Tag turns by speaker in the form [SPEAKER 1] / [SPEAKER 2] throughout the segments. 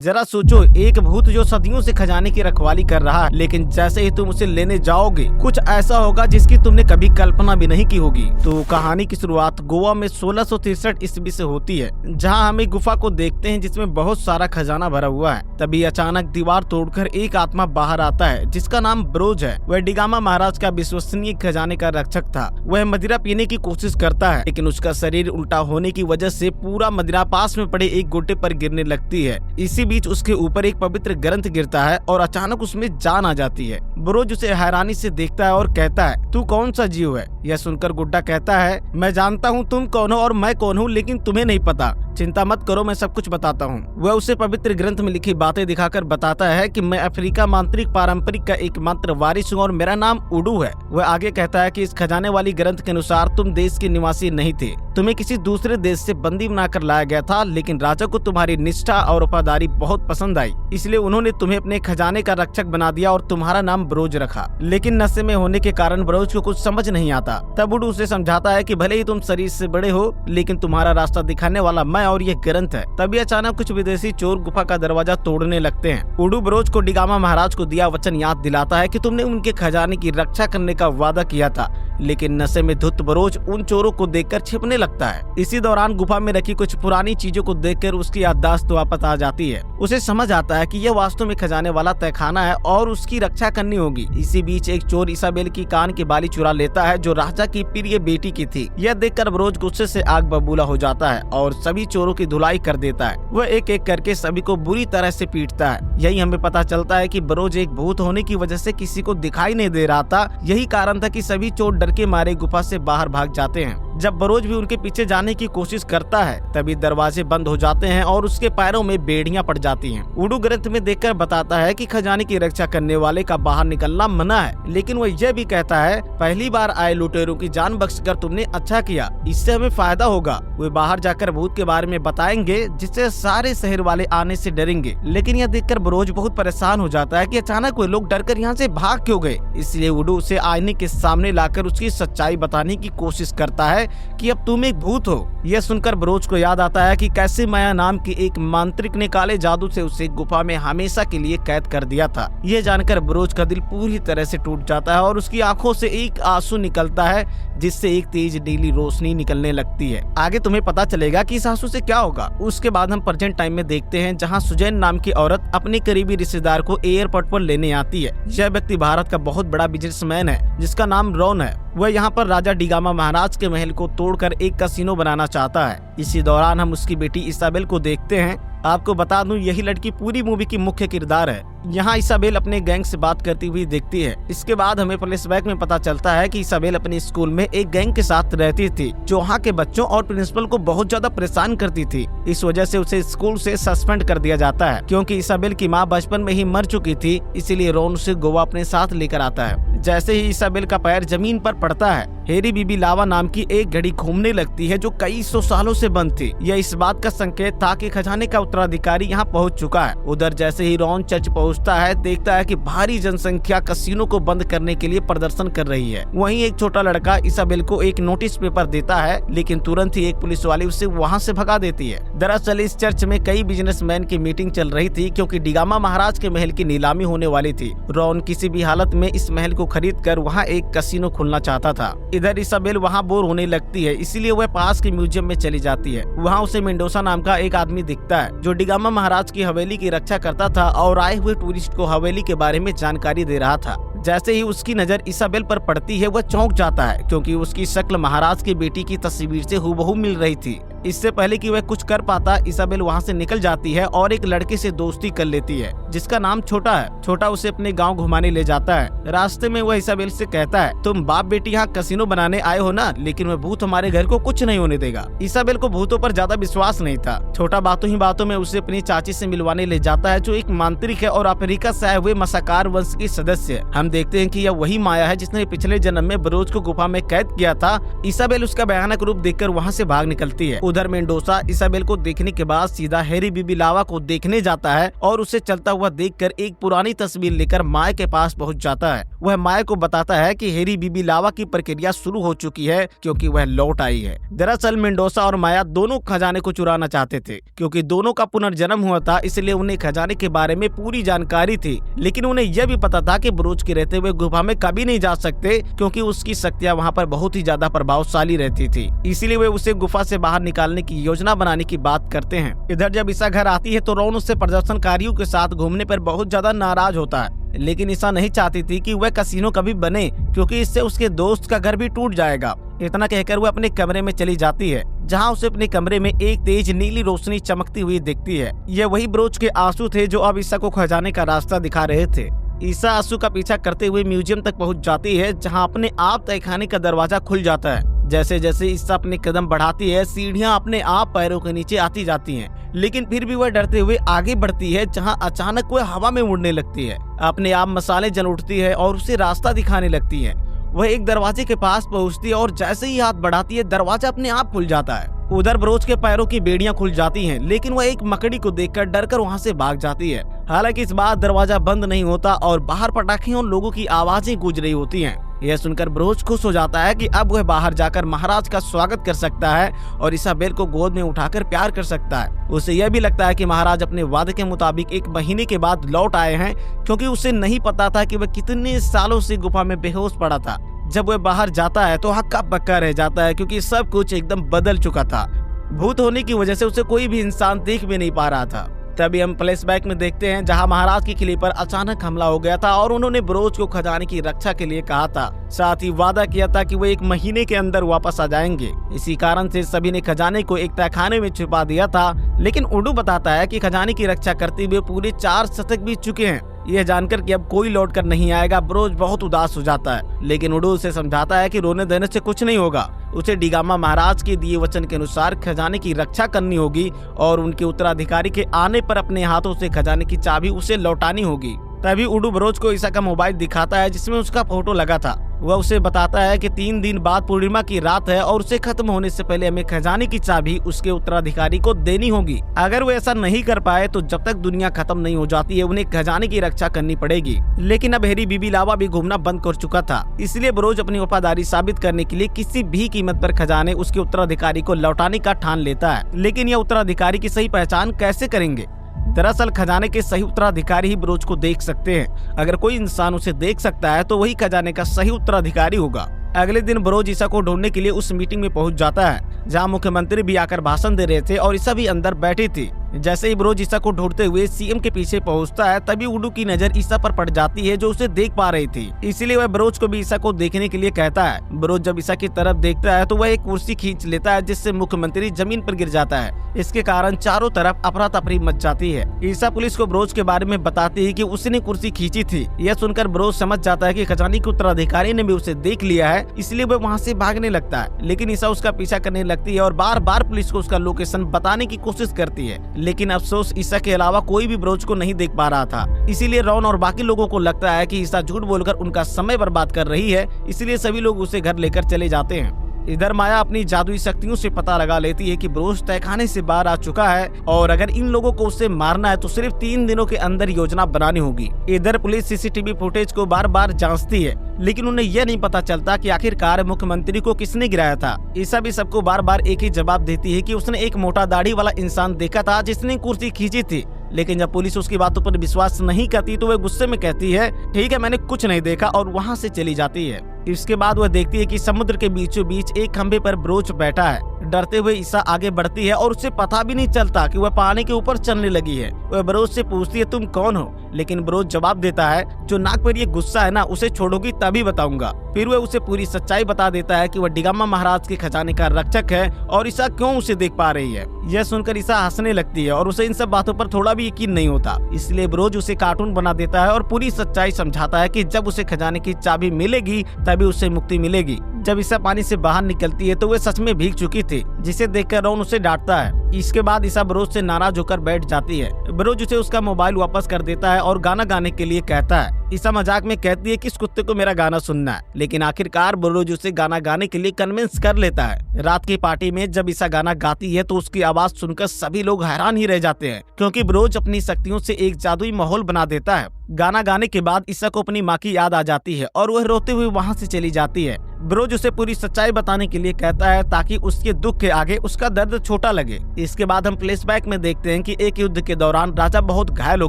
[SPEAKER 1] जरा सोचो, एक भूत जो सदियों से खजाने की रखवाली कर रहा है, लेकिन जैसे ही तुम उसे लेने जाओगे कुछ ऐसा होगा जिसकी तुमने कभी कल्पना भी नहीं की होगी। तो कहानी की शुरुआत गोवा में 1663 ईस्वी से होती है, जहां हम एक गुफा को देखते हैं जिसमें बहुत सारा खजाना भरा हुआ है। तभी अचानक दीवार तोड़कर एक आत्मा बाहर आता है जिसका नाम ब्रोज है। वह डिगामा महाराज का विश्वसनीय खजाने का रक्षक था। वह मदिरा पीने की कोशिश करता है, लेकिन उसका शरीर उल्टा होने की वजह से पूरा मदिरा पास में पड़े एक गोटे पर गिरने लगती है। इसी बीच उसके ऊपर एक पवित्र ग्रंथ गिरता है और अचानक उसमें जान आ जाती है। ब्रोज उसे हैरानी से देखता है और कहता है, तू कौन सा जीव है? यह सुनकर गुड्डा कहता है, मैं जानता हूँ तुम कौन हो और मैं कौन हूँ, लेकिन तुम्हें नहीं पता। चिंता मत करो, मैं सब कुछ बताता हूँ। वह उसे पवित्र ग्रंथ में लिखी बातें दिखाकर बताता है कि मैं अफ्रीका मांत्रिक पारंपरिक का एकमात्र वारिस हूँ और मेरा नाम उडू है। वह आगे कहता है कि इस खजाने वाली ग्रंथ के अनुसार तुम देश के निवासी नहीं थे, तुम्हें किसी दूसरे देश से बंदी बनाकर लाया गया था, लेकिन राजा को तुम्हारी निष्ठा और वफादारी बहुत पसंद आई, इसलिए उन्होंने तुम्हें अपने खजाने का रक्षक बना दिया और तुम्हारा नाम ब्रोज रखा। लेकिन नशे में होने के कारण ब्रोज को कुछ समझ नहीं आता। तब उडू उसे समझाता है कि भले ही तुम शरीर से बड़े हो, लेकिन तुम्हारा रास्ता दिखाने वाला मैं और ये ग्रंथ है। तभी अचानक कुछ विदेशी चोर गुफा का दरवाजा तोड़ने लगते हैं। उडू ब्रोज को डिगामा महाराज को दिया वचन याद दिलाता है कि तुमने उनके खजाने की रक्षा करने का वादा किया था, लेकिन नशे में धुत ब्रोज उन चोरों को देखकर छिपने लगता है। इसी दौरान गुफा में रखी कुछ पुरानी चीजों को देखकर उसकी याददाश्त वापस आ जाती है। उसे समझ आता है कि यह वास्तव में खजाने वाला तहखाना है और उसकी रक्षा करनी होगी। इसी बीच एक चोर इसाबेल की कान की बाली चुरा लेता है जो राजा की प्रिय बेटी की थी। यह देखकर ब्रोज गुस्से से आग बबूला हो जाता है और सभी चोरों की धुलाई कर देता है। वह एक एक करके सभी को बुरी तरह से पीटता है। यही हमें पता चलता है कि ब्रोज एक भूत होने की वजह से किसी को दिखाई नहीं दे रहा था। यही कारण था कि सभी चोर डर के मारे गुफा से बाहर भाग जाते हैं। जब ब्रोज भी उनके पीछे जाने की कोशिश करता है, तभी दरवाजे बंद हो जाते हैं और उसके पैरों में बेड़ियां पड़ जाती हैं। उडू ग्रंथ में देखकर बताता है कि खजाने की रक्षा करने वाले का बाहर निकलना मना है, लेकिन वह यह भी कहता है, पहली बार आए लुटेरों की जान बख्शकर तुमने अच्छा किया, इससे हमें फायदा होगा। वे बाहर जाकर भूत के बारे में बताएंगे जिससे सारे शहर वाले आने से डरेंगे। लेकिन यह देखकर ब्रोज बहुत परेशान हो जाता है कि अचानक वे लोग डरकर यहाँ से भाग क्यों गए। इसलिए उडू उसे आईने के सामने लाकर उसकी सच्चाई बताने की कोशिश करता है कि अब तुम एक भूत हो। यह सुनकर ब्रोज को याद आता है कि कैसे माया नाम की एक मांत्रिक ने काले जादू से उसे गुफा में हमेशा के लिए कैद कर दिया था। यह जानकर ब्रोज का दिल पूरी तरह से टूट जाता है और उसकी आंखों से एक आंसू निकलता है जिससे एक तेज नीली रोशनी निकलने लगती है। आगे तुम्हें पता चलेगा कि इस आंसू से क्या होगा। उसके बाद हम प्रेजेंट टाइम में देखते हैं जहां सुजैन नाम की औरत अपने करीबी रिश्तेदार को एयरपोर्ट पर लेने आती है। यह व्यक्ति भारत का बहुत बड़ा बिजनेसमैन है जिसका नाम रॉन है। वह यहाँ पर राजा डिगामा महाराज के महल को तोड़कर एक कैसीनो बनाना चाहता है। इसी दौरान हम उसकी बेटी इसाबेल को देखते हैं। आपको बता दूं, यही लड़की पूरी मूवी की मुख्य किरदार है। यहाँ इसाबेल अपने गैंग से बात करती हुई दिखती है। इसके बाद हमें फ्लैशबैक में पता चलता है कि इसाबेल अपने स्कूल में एक गैंग के साथ रहती थी जो वहाँ के बच्चों और प्रिंसिपल को बहुत ज्यादा परेशान करती थी। इस वजह से उसे स्कूल से सस्पेंड कर दिया जाता है। क्योंकि इसाबेल की माँ बचपन में ही मर चुकी थी, इसीलिए रॉन उसे गोवा अपने साथ लेकर आता है। जैसे ही इसाबेल का पैर जमीन पर पड़ता है, हेरी बीबी लावा नाम की एक घड़ी घूमने लगती है जो कई सौ सालों से बंद थी। यह इस बात का संकेत था कि खजाने का उत्तराधिकारी यहाँ पहुँच चुका है। उधर जैसे ही रॉन चर्च पहुँचता है, देखता है कि भारी जनसंख्या कैसीनो को बंद करने के लिए प्रदर्शन कर रही है। वहीं एक छोटा लड़का इसाबेल को एक नोटिस पेपर देता है, लेकिन तुरंत ही एक पुलिस वाली उसे वहाँ से भगा देती है। दरअसल इस चर्च में कई बिजनेसमैन की मीटिंग चल रही थी क्योंकि डिगामा महाराज के महल की नीलामी होने वाली थी। रॉन किसी भी हालत में इस महल को खरीद कर वहाँ एक कैसीनो खोलना चाहता था। इधर इसाबेल वहाँ बोर होने लगती है, इसीलिए वह पास के म्यूजियम में चली जाती है। वहाँ उसे मेंडोसा नाम का एक आदमी दिखता है जो डिगामा महाराज की हवेली की रक्षा करता था और आए हुए टूरिस्ट को हवेली के बारे में जानकारी दे रहा था। जैसे ही उसकी नजर इसाबेल पर पड़ती है, वह चौंक जाता है क्योंकि उसकी शक्ल महाराज की बेटी की तस्वीर से हूबहू मिल रही थी। इससे पहले कि वह कुछ कर पाता, इसाबेल वहां से निकल जाती है और एक लड़के से दोस्ती कर लेती है जिसका नाम छोटा है। छोटा उसे अपने गांव घुमाने ले जाता है। रास्ते में वह इसाबेल से कहता है, तुम बाप बेटी यहाँ कैसीनो बनाने आए हो ना, लेकिन वह भूत हमारे घर को कुछ नहीं होने देगा। इसाबेल को भूतों पर ज्यादा विश्वास नहीं था। छोटा बातों ही बातों में उसे अपनी चाची से मिलवाने ले जाता है जो एक मांत्रिक है और अफ्रीका से आए हुए मसाकार वंश की सदस्य है। हम देखते हैं कि यह वही माया है जिसने पिछले जन्म में बरोज को गुफा में कैद किया था। इसाबेल उसका भयानक रूप देखकर वहाँ से भाग निकलती है। उधर मेंडोसा इसाबेल को देखने के बाद सीधा हैरी बिबिलावा को देखने जाता है और उसे चलता हुआ देखकर एक पुरानी तस्वीर लेकर माया के पास पहुँच जाता है। वह माया को बताता है कि हैरी बिबिलावा की प्रक्रिया शुरू हो चुकी है क्योंकि वह लौट आई है। दरअसल मेंडोसा और माया दोनों खजाने को चुराना चाहते थे क्योंकि दोनों का पुनर्जन्म हुआ था, इसलिए उन्हें खजाने के बारे में पूरी जानकारी थी। लेकिन उन्हें यह भी पता था कि बरोज के रहते हुए गुफा में कभी नहीं जा सकते क्योंकि उसकी शक्तियाँ वहाँ पर बहुत ही ज्यादा प्रभावशाली रहती थी। इसीलिए वे उसे गुफा से बाहर निकालने की योजना बनाने की बात करते हैं। इधर जब ईसा घर आती है तो रॉन उससे प्रदर्शनकारियों के साथ घूमने पर बहुत ज्यादा नाराज होता है। लेकिन ईसा नहीं चाहती थी कि वह कसिनो कभी बने क्योंकि इससे उसके दोस्त का घर भी टूट जाएगा। इतना कहकर वह अपने कमरे में चली जाती है जहां उसे अपने कमरे में एक तेज नीली रोशनी चमकती हुई दिखती है। यह वही बरोज के आंसू थे जो अब ईसा को खजाने का रास्ता दिखा रहे थे। ईसा आंसू का पीछा करते हुए म्यूजियम तक पहुंच जाती है जहां अपने आप तहखाने का दरवाजा खुल जाता है। जैसे जैसे ईसा अपने कदम बढ़ाती है सीढ़ियां अपने आप पैरों के नीचे आती जाती हैं। लेकिन फिर भी वह डरते हुए आगे बढ़ती है जहां अचानक वह हवा में उड़ने लगती है। अपने आप मसाले जल उठती है और उसे रास्ता दिखाने लगती है। वह एक दरवाजे के पास पहुंचती है और जैसे ही हाथ बढ़ाती है दरवाजा अपने आप खुल जाता है। उधर बरोज के पैरों की बेड़ियां खुल जाती हैं, लेकिन वह एक मकड़ी को देखकर डरकर वहां से भाग जाती है। हालांकि इस बार दरवाजा बंद नहीं होता और बाहर पटाखे और लोगों की आवाजें गूंज रही होती हैं। यह सुनकर बरोज खुश हो जाता है कि अब वह बाहर जाकर महाराज का स्वागत कर सकता है और इसाबेल को गोद में उठाकर प्यार कर सकता है। उसे यह भी लगता है कि महाराज अपने वादे के मुताबिक 1 महीने के बाद लौट आए हैं क्योंकि उसे नहीं पता था कि वह कितने सालों से गुफा में बेहोश पड़ा था। जब वह बाहर जाता है तो हक्का बक्का रह जाता है क्योंकि सब कुछ एकदम बदल चुका था। भूत होने की वजह से उसे कोई भी इंसान देख भी नहीं पा रहा था। तभी हम फ्लैशबैक में देखते हैं जहां महाराज की किले पर अचानक हमला हो गया था और उन्होंने बरोज को खजाने की रक्षा के लिए कहा था। साथ ही वादा किया था कि वो 1 महीने के अंदर वापस आ जाएंगे। इसी कारण से सभी ने खजाने को एक तहखाने में छुपा दिया था। लेकिन उडू बताता है कि खजाने की रक्षा करते हुए पूरे 4 शतक बीत चुके हैं। यह जानकर कि अब कोई लौट कर नहीं आएगा बरोज बहुत उदास हो जाता है। लेकिन उडू उसे समझाता है कि रोने देने से कुछ नहीं होगा। उसे डिगामा महाराज के दिए वचन के अनुसार खजाने की रक्षा करनी होगी और उनके उत्तराधिकारी के आने पर अपने हाथों से खजाने की चाबी उसे लौटानी होगी। तभी उडू बरोज को ईसा का मोबाइल दिखाता है जिसमें उसका फोटो लगा था। वह उसे बताता है कि 3 दिन बाद पूर्णिमा की रात है और उसे खत्म होने से पहले हमें खजाने की चाबी उसके उत्तराधिकारी को देनी होगी। अगर वो ऐसा नहीं कर पाए तो जब तक दुनिया खत्म नहीं हो जाती है उन्हें खजाने की रक्षा करनी पड़ेगी। लेकिन अब हैरी बिबिलावा भी घूमना बंद कर चुका था, इसलिए बरोज अपनी वफादारी साबित करने के लिए किसी भी कीमत पर खजाने उसके उत्तराधिकारी को लौटाने का ठान लेता है। लेकिन यह उत्तराधिकारी की सही पहचान कैसे करेंगे? दरअसल खजाने के सही उत्तराधिकारी ही बरोज को देख सकते हैं। अगर कोई इंसान उसे देख सकता है तो वही खजाने का सही उत्तराधिकारी होगा। अगले दिन बरोज ईसा को ढूंढने के लिए उस मीटिंग में पहुंच जाता है जहां मुख्यमंत्री भी आकर भाषण दे रहे थे और ईसा भी अंदर बैठी थी। जैसे ही बरोज ईसा को ढूंढते हुए सीएम के पीछे पहुंचता है तभी उडू की नजर ईसा पर पड़ जाती है जो उसे देख पा रही थी। इसीलिए वह बरोज को भी ईसा को देखने के लिए कहता है। बरोज जब ईसा की तरफ देखता है तो वह एक कुर्सी खींच लेता है जिससे मुख्यमंत्री जमीन पर गिर जाता है। इसके कारण चारों तरफ अफरा तफरी मच जाती है। ईसा पुलिस को बरोज के बारे में बताती है कि उसने कुर्सी खींची थी। यह सुनकर बरोज समझ जाता है कि खजाने के उत्तराधिकारी ने भी उसे देख लिया है, इसलिए वह वहाँ से भागने लगता है। लेकिन ईसा उसका पीछा करने लगती है और बार बार पुलिस को उसका लोकेशन बताने की कोशिश करती है। लेकिन अफसोस ईसा के अलावा कोई भी बरोज को नहीं देख पा रहा था। इसीलिए रॉन और बाकी लोगों को लगता है कि ईसा झूठ बोलकर उनका समय बर्बाद कर रही है, इसलिए सभी लोग उसे घर लेकर चले जाते हैं। इधर माया अपनी जादुई शक्तियों से पता लगा लेती है कि बरोज तहखाने से बाहर आ चुका है और अगर इन लोगों को उसे मारना है तो सिर्फ 3 दिनों के अंदर योजना बनानी होगी। इधर पुलिस सीसीटीवी फुटेज को बार बार जांचती है, लेकिन उन्हें यह नहीं पता चलता कि आखिरकार मुख्यमंत्री को किसने गिराया था। ईसा भी सबको बार बार एक ही जवाब देती है कि उसने एक मोटा दाढ़ी वाला इंसान देखा था जिसने कुर्सी खींची थी। लेकिन जब पुलिस उसकी बातों पर विश्वास नहीं करती तो वह गुस्से में कहती है, ठीक है मैंने कुछ नहीं देखा, और वहाँ से चली जाती है। इसके बाद वह देखती है कि समुद्र के बीचों बीच एक खंभे पर बरोज बैठा है। डरते हुए ईसा आगे बढ़ती है और उसे पता भी नहीं चलता कि वह पानी के ऊपर चलने लगी है। वह बरोज से पूछती है तुम कौन हो, लेकिन बरोज जवाब देता है जो नाक पर ये गुस्सा है ना उसे छोड़ोगी तभी बताऊंगा। फिर वह उसे पूरी सच्चाई बता देता है कि वह डिगामा महाराज के खजाने का रक्षक है और ईसा क्यों उसे देख पा रही है। यह सुनकर ईसा हंसने लगती है और उसे इन सब बातों पर थोड़ा भी यकीन नहीं होता, इसलिए बरोज उसे कार्टून बना देता है और पूरी सच्चाई समझाता है कि जब उसे खजाने की चाबी मिलेगी तभी उसे मुक्ति मिलेगी। जब ईसा पानी से बाहर निकलती है तो वह सच में भीग चुकी थी, जिसे देखकर रॉन उसे डांटता है। इसके बाद ईसा ब्रोज से नाराज होकर बैठ जाती है। ब्रोज उसे उसका मोबाइल वापस कर देता है और गाना गाने के लिए कहता है। ईसा मजाक में कहती है कि इस कुत्ते को मेरा गाना सुनना है, लेकिन आखिरकार ब्रोज उसे गाना गाने के लिए कन्विंस कर लेता है। रात की पार्टी में जब ईसा गाना गाती है तो उसकी आवाज सुनकर सभी लोग हैरान ही रह जाते हैं, क्योंकि ब्रोज अपनी शक्तियों से एक जादुई माहौल बना देता है। गाना गाने के बाद ईसा को अपनी माँ की याद आ जाती है और वह रोते हुए वहाँ से चली जाती है। ब्रोज उसे पूरी सच्चाई बताने के लिए कहता है ताकि उसके दुख के आगे उसका दर्द छोटा लगे। इसके बाद हम फ्लैशबैक में देखते हैं कि एक युद्ध के दौरान राजा बहुत घायल हो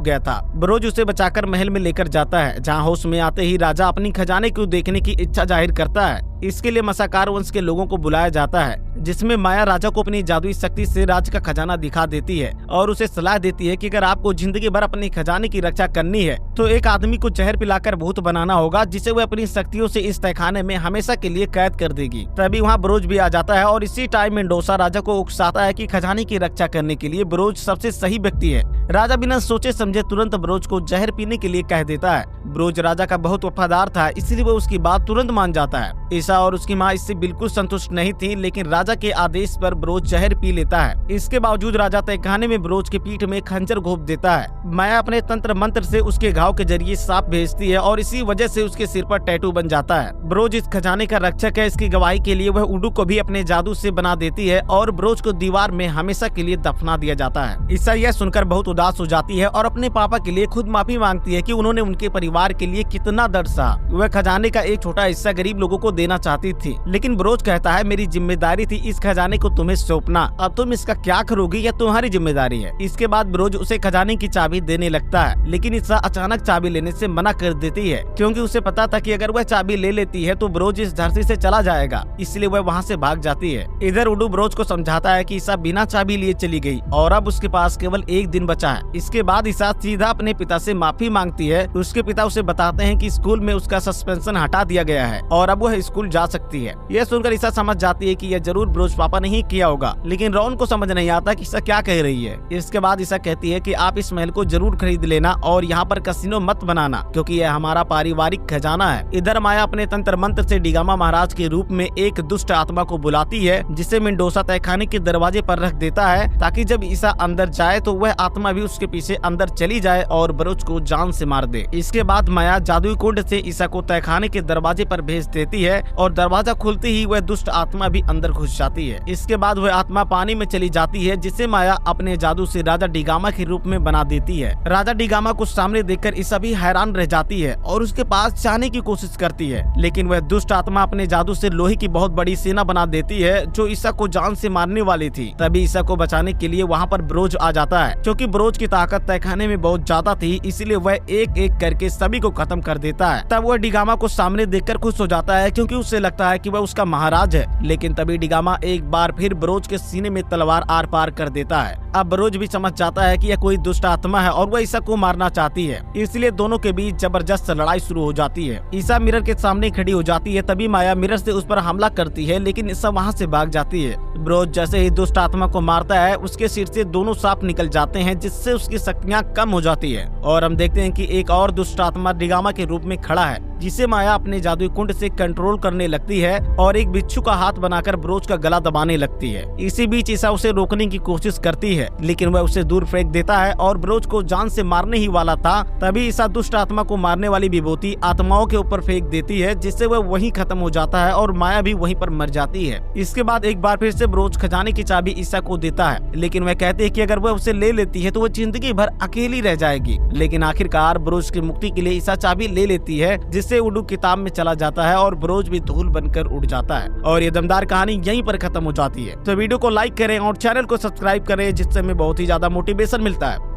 [SPEAKER 1] गया था। ब्रोज उसे बचाकर महल में लेकर जाता है, जहाँ होश में आते ही राजा अपनी खजाने को देखने की इच्छा जाहिर करता है। इसके लिए मसाकार वंश के लोगों को बुलाया जाता है, जिसमें माया राजा को अपनी जादुई शक्ति से राज का खजाना दिखा देती है और उसे सलाह देती है कि अगर आपको जिंदगी भर अपने खजाने की रक्षा करनी है तो एक आदमी को जहर पिलाकर भूत बनाना होगा, जिसे वह अपनी शक्तियों से इस तहखाने में हमेशा के लिए कैद कर देगी। तभी वहाँ ब्रोज भी आ जाता है और इसी टाइम मेंडोसा राजा को उकसाता है कि खजाने की रक्षा करने के लिए ब्रोज सबसे सही व्यक्ति है। राजा बिना सोचे समझे तुरंत ब्रोज को जहर पीने के लिए कह देता है। ब्रोज राजा का बहुत वफादार था, इसलिए वो उसकी बात तुरंत मान जाता है। ईसा और उसकी माँ इससे बिल्कुल संतुष्ट नहीं थी, लेकिन राजा के आदेश पर ब्रोज जहर पी लेता है। इसके बावजूद राजा तहखाने में ब्रोज के पीठ में खंजर घोंप देता है। माया अपने तंत्र मंत्र से उसके घाव के जरिए सांप भेजती है और इसी वजह से उसके सिर पर टैटू बन जाता है। ब्रोज इस खजाने का रक्षक है, इसकी गवाही के लिए वह उडू को भी अपने जादू से बना देती है और ब्रोज को दीवार में हमेशा के लिए दफना दिया जाता है। ईसा यह सुनकर बहुत उदास हो जाती है और अपने पापा के लिए खुद माफी मांगती है कि उन्होंने उनके परिवार के लिए कितना दर्द सहा। वह खजाने का एक छोटा हिस्सा गरीब लोगों को देना चाहती थी, लेकिन ब्रोज कहता है मेरी जिम्मेदारी थी इस खजाने को तुम्हें सौंपना, अब तुम इसका क्या करोगी यह तुम्हारी जिम्मेदारी है। इसके बाद ब्रोज उसे खजाने की चाबी देने लगता है, लेकिन ईसा अचानक चाबी लेने से मना कर देती है, क्योंकि उसे पता था कि अगर वह चाबी ले लेती है तो ब्रोज इस धरती से चला जाएगा, इसलिए वह वहाँ से भाग जाती है। इधर उडू ब्रोज को समझाता है कि ईसा बिना चाबी लिए चली गई और अब उसके पास केवल एक दिन बचा है। इसके बाद ईसा सीधा अपने पिता से माफी मांगती है। उसके पिता उसे बताते हैं कि स्कूल में उसका सस्पेंशन हटा दिया गया है और अब वह स्कूल जा सकती है। यह सुनकर ईसा समझ जाती है कि यह जरूर ब्रोज पापा ने ही किया होगा, लेकिन रॉन को समझ नहीं आता कि ईसा क्या कह रही है। इसके बाद ईसा कहती है कि आप इस महल को जरूर खरीद लेना और यहाँ पर कसिनो मत बनाना, क्योंकि यह हमारा पारिवारिक खजाना है। इधर माया अपने तंत्र मंत्र से डिगामा महाराज के रूप में एक दुष्ट आत्मा को बुलाती है, जिसे मेंडोसा तहखाने के दरवाजे पर रख देता है, ताकि जब ईसा अंदर जाए तो वह आत्मा भी उसके पीछे अंदर चली जाए और ब्रोज को जान से मार दे। इसके बाद माया जादुई कुंड से ईसा को तहखाने के दरवाजे पर भेज देती है और दरवाजा खुलते ही वह दुष्ट आत्मा भी अंदर घुस जाती है। इसके बाद वह आत्मा पानी में चली जाती है, जिसे माया अपने जादू से राजा डिगामा के रूप में बना देती है। राजा डिगामा को सामने देखकर ईसा भी हैरान रह जाती है और उसके पास जाने की कोशिश करती है, लेकिन वह दुष्ट आत्मा अपने जादू से लोहे की बहुत बड़ी सेना बना देती है, जो ईसा को जान से मारने वाली थी। तभी ईसा को बचाने के लिए वहाँ पर ब्रोज आ जाता है। क्योंकि ब्रोज की ताकत तहखाने में बहुत ज्यादा थी, इसलिए वह एक एक करके सभी को खत्म कर देता है। तब वह डिगामा को सामने देखकर खुश हो जाता है, क्योंकि उसे लगता है कि वह उसका महाराज है। लेकिन तभी डिगामा एक बार फिर ब्रोज के सीने में तलवार आर पार कर देता है। अब ब्रोज भी समझ जाता है कि यह कोई दुष्ट आत्मा है और वह ईसा को मारना चाहती है, इसलिए दोनों के बीच जबरदस्त लड़ाई शुरू हो जाती है। ईसा मिरर के सामने खड़ी हो जाती है, तभी माया मिरर से उस पर हमला करती है, लेकिन ईसा वहाँ से भाग जाती है। ब्रोज जैसे ही दुष्ट आत्मा को मारता है, उसके सिर से दोनों सांप निकल जाते हैं, जिससे उसकी शक्तियाँ कम हो जाती है और हम देखते हैं कि एक और दुष्ट आत्मा डिगामा के रूप में खड़ा है, जिसे माया अपने जादुई कुंड से कंट्रोल करने लगती है और एक बिच्छू का हाथ बनाकर ब्रोज का गला दबाने लगती है। इसी बीच ईसा उसे रोकने की कोशिश करती है, लेकिन वह उसे दूर फेंक देता है और ब्रोज को जान से मारने ही वाला था। तभी ईसा दुष्ट आत्मा को मारने वाली विभूति आत्माओं के ऊपर फेंक देती है, जिससे वह वहीं खत्म हो जाता है और माया भी वहीं पर मर जाती है। इसके बाद एक बार फिर से ब्रोज खजाने की चाबी ईसा को देता है, लेकिन वह कहते हैं कि अगर वह उसे ले लेती है तो वह जिंदगी भर अकेली रह जाएगी। लेकिन आखिरकार ब्रोज की मुक्ति के लिए ईसा चाबी ले लेती है, जिससे उडू किताब में चला जाता है और ब्रोज भी धूल बनकर उड़ जाता है और ये दमदार कहानी यहीं पर खत्म हो जाती है। तो वीडियो को लाइक करें और चैनल को सब्सक्राइब करें, जिससे हमें बहुत ही ज्यादा मोटिवेशन मिलता है।